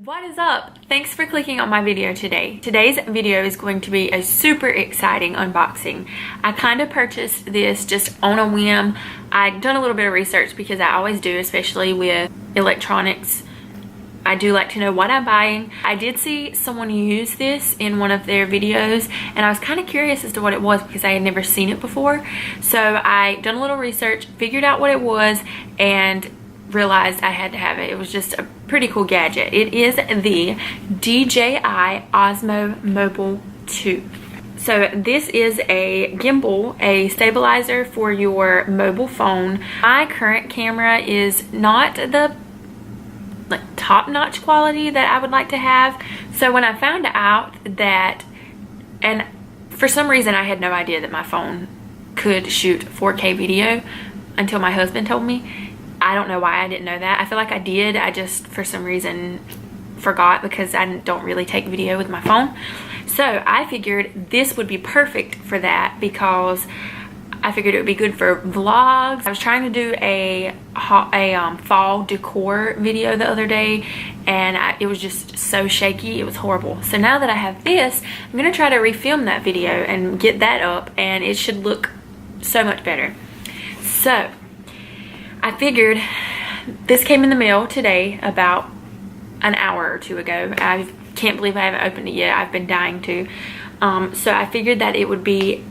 What is up? Thanks for clicking on my video today. Today's video is going to be a super exciting unboxing. I kind of purchased this just on a whim. I'd done a little bit of research because I always do, especially with electronics. I do like to know what I'm buying. I did see someone use this in one of their videos and I was kind of curious as to what it was because I had never seen it before. So I done a little research, figured out what it was, and realized I had to have it. It was just a pretty cool gadget. It is the DJI OSMO Mobile 2. So this is a gimbal, a stabilizer for your mobile phone. My current camera is not the top-notch quality that I would like to have. So when I found out that, and for some reason I had no idea that my phone could shoot 4K video until my husband told me. I don't know why I didn't know that. I feel like I did. I just, for some reason, forgot because I don't really take video with my phone. So I figured this would be perfect for that because I figured it would be good for vlogs. I was trying to do a fall decor video the other day and it was just so shaky. It was horrible. So now that I have this, I'm going to try to refilm that video and get that up, and it should look so much better. So I figured this came in the mail today about an hour or two ago. I can't believe I haven't opened it yet. I've been dying to. So I figured that it would be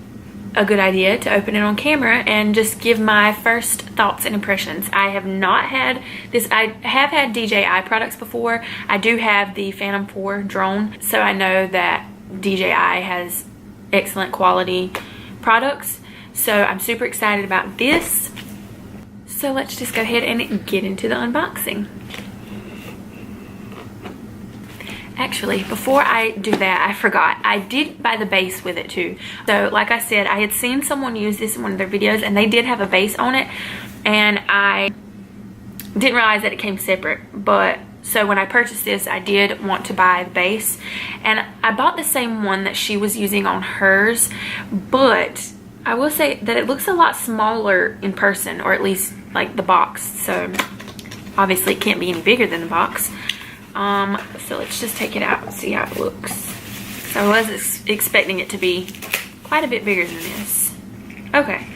a good idea to open it on camera and just give my first thoughts and impressions. I have not had this. I have had DJI products before. I do have the Phantom 4 drone, so I know that DJI has excellent quality products. So I'm super excited about this. So let's just go ahead and get into the unboxing. Actually, before I do that, I forgot. I did buy the base with it too. So like I said, I had seen someone use this in one of their videos and they did have a base on it. And I didn't realize that it came separate. But so when I purchased this, I did want to buy the base. And I bought the same one that she was using on hers. But I will say that it looks a lot smaller in person, or at least like the box. So obviously it can't be any bigger than the box. So let's just take it out and see how it looks. So I was expecting it to be quite a bit bigger than this. Okay.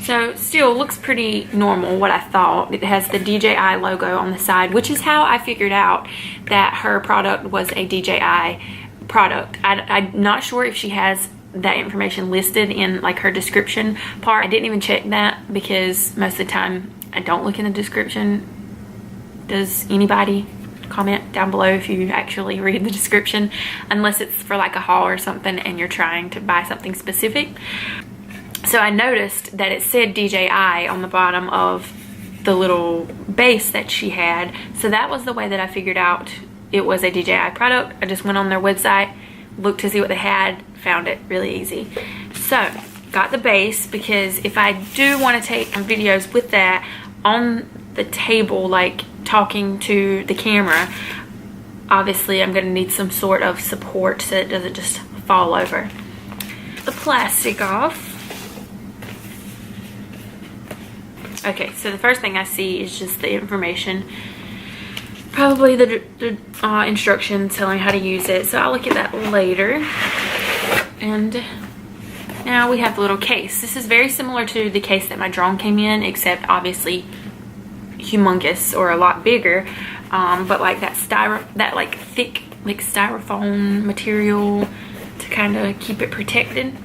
So still looks pretty normal, what I thought. It has the DJI logo on the side, which is how I figured out that her product was a DJI product. I'm not sure if she has that information listed in like her description part. I didn't even check that because most of the time I don't look in the description. Does anybody? Comment down below if you actually read the description, unless it's for like a haul or something and you're trying to buy something specific. So I noticed that it said DJI on the bottom of the little base that she had. So that was the way that I figured out it was a DJI product. I just went on their website, looked to see what they had, found it really easy. So got the base because if I do want to take videos with that on the table, like talking to the camera, obviously I'm going to need some sort of support so it doesn't just fall over. The plastic off. Okay, so the first thing I see is just the information, probably the instructions telling how to use it, so I'll look at that later. And now we have the little case. This is very similar to the case that my drone came in, except obviously humongous or a lot bigger, but like that like thick like styrofoam material to kind of keep it protected.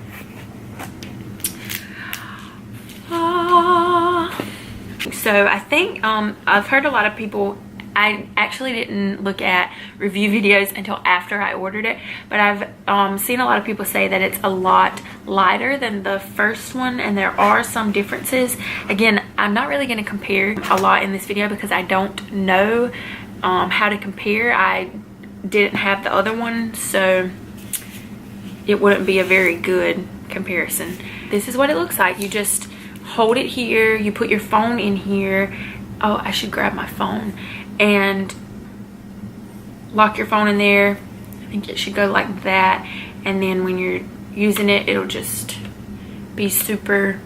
So I think I've heard a lot of people, I actually didn't look at review videos until after I ordered it, but I've seen a lot of people say that it's a lot lighter than the first one, and there are some differences. Again, I'm not really going to compare a lot in this video because I don't know how to compare. I didn't have the other one, so it wouldn't be a very good comparison. This is what it looks like. You just hold it here, you put your phone in here. Oh, I should grab my phone. And lock your phone in there. I think it should go like that, and then when you're using it, it'll just be super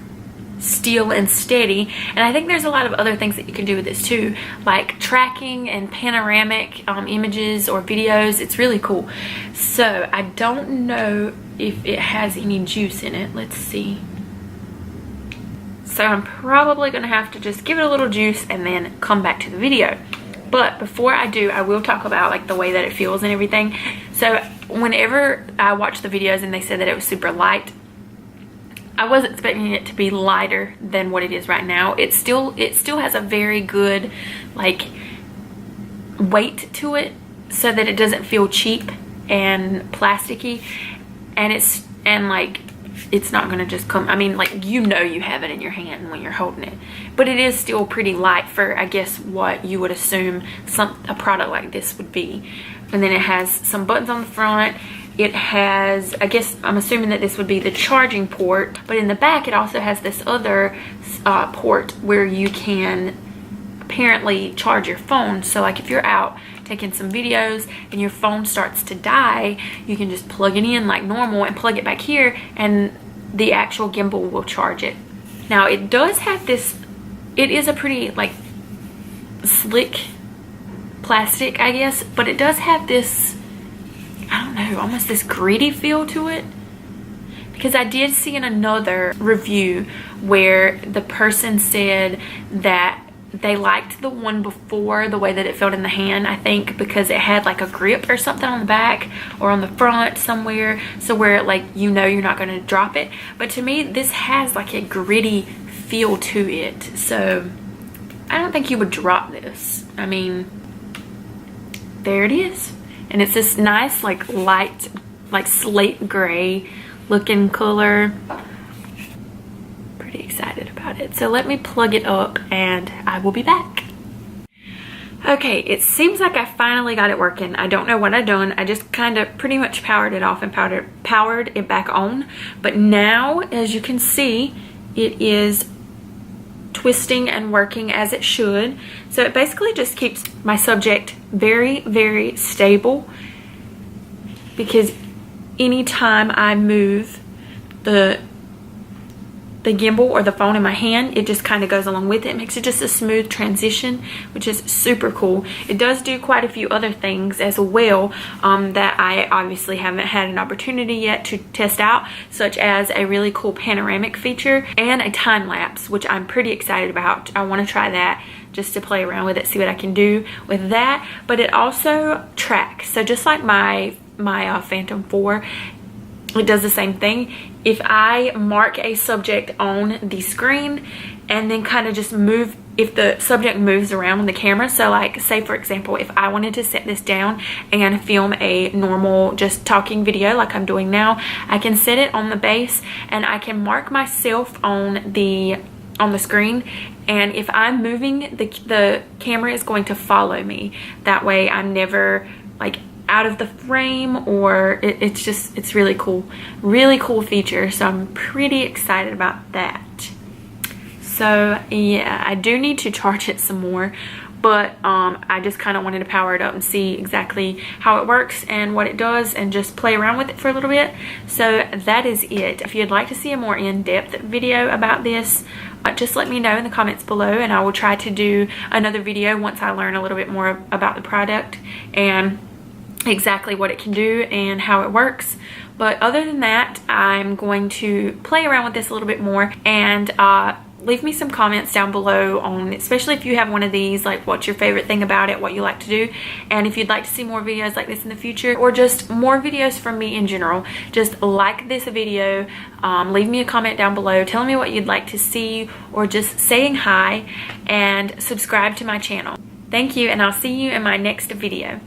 still and steady. And I think there's a lot of other things that you can do with this too, like tracking and panoramic images or videos. It's really cool. So I don't know if it has any juice in it. Let's see. So I'm probably gonna have to just give it a little juice and then come back to the video. But before I do, I will talk about like the way that it feels and everything. So whenever I watched the videos and they said that it was super light, I was expecting it to be lighter than what it is right now. It still has a very good like weight to it, so that it doesn't feel cheap and plasticky, and like it's not gonna just come, I mean, like, you know, you have it in your hand when you're holding it, but it is still pretty light for, I guess, what you would assume a product like this would be. And then it has some buttons on the front. It has, I guess, I'm assuming that this would be the charging port, but in the back it also has this other port where you can apparently charge your phone. So like if you're out taking some videos and your phone starts to die, you can just plug it in like normal and plug it back here, and the actual gimbal will charge it. Now it does have this, it is a pretty like slick plastic, I guess, but it does have this, I don't know, almost this gritty feel to it. Because I did see in another review where the person said that they liked the one before, the way that it felt in the hand, I think because it had like a grip or something on the back or on the front somewhere, so where like, you know, you're not going to drop it. But to me, this has like a gritty feel to it, so I don't think you would drop this. I mean, there it is. And it's this nice like light, like slate gray looking color. Pretty excited about it. So let me plug it up and I will be back. Okay, it seems like I finally got it working. I don't know what I've done. I just kind of pretty much powered it off and powered it back on. But now, as you can see, it is twisting and working as it should. So it basically just keeps my subject very, very stable, because anytime I move the gimbal or the phone in my hand, it just kind of goes along with it. It makes it just a smooth transition, which is super cool. It does do quite a few other things as well that I obviously haven't had an opportunity yet to test out, such as a really cool panoramic feature and a time lapse, which I'm pretty excited about. I want to try that just to play around with it, see what I can do with that. But it also tracks, so just like my Phantom 4, it does the same thing. If I mark a subject on the screen and then kind of just move, if the subject moves around the camera, so like say for example, if I wanted to set this down and film a normal just talking video like I'm doing now, I can set it on the base and I can mark myself on the screen, and if I'm moving, the camera is going to follow me. That way I'm never like out of the frame, or it's really cool feature. So I'm pretty excited about that. So yeah, I do need to charge it some more, but I just kind of wanted to power it up and see exactly how it works and what it does, and just play around with it for a little bit. So that is it. If you'd like to see a more in-depth video about this, just let me know in the comments below, and I will try to do another video once I learn a little bit more about the product and exactly what it can do and how it works. But other than that, I'm going to play around with this a little bit more, and leave me some comments down below on, especially if you have one of these, like what's your favorite thing about it, what you like to do, and if you'd like to see more videos like this in the future, or just more videos from me in general. Just like this video, leave me a comment down below telling me what you'd like to see, or just saying hi, and subscribe to my channel. Thank you, and I'll see you in my next video.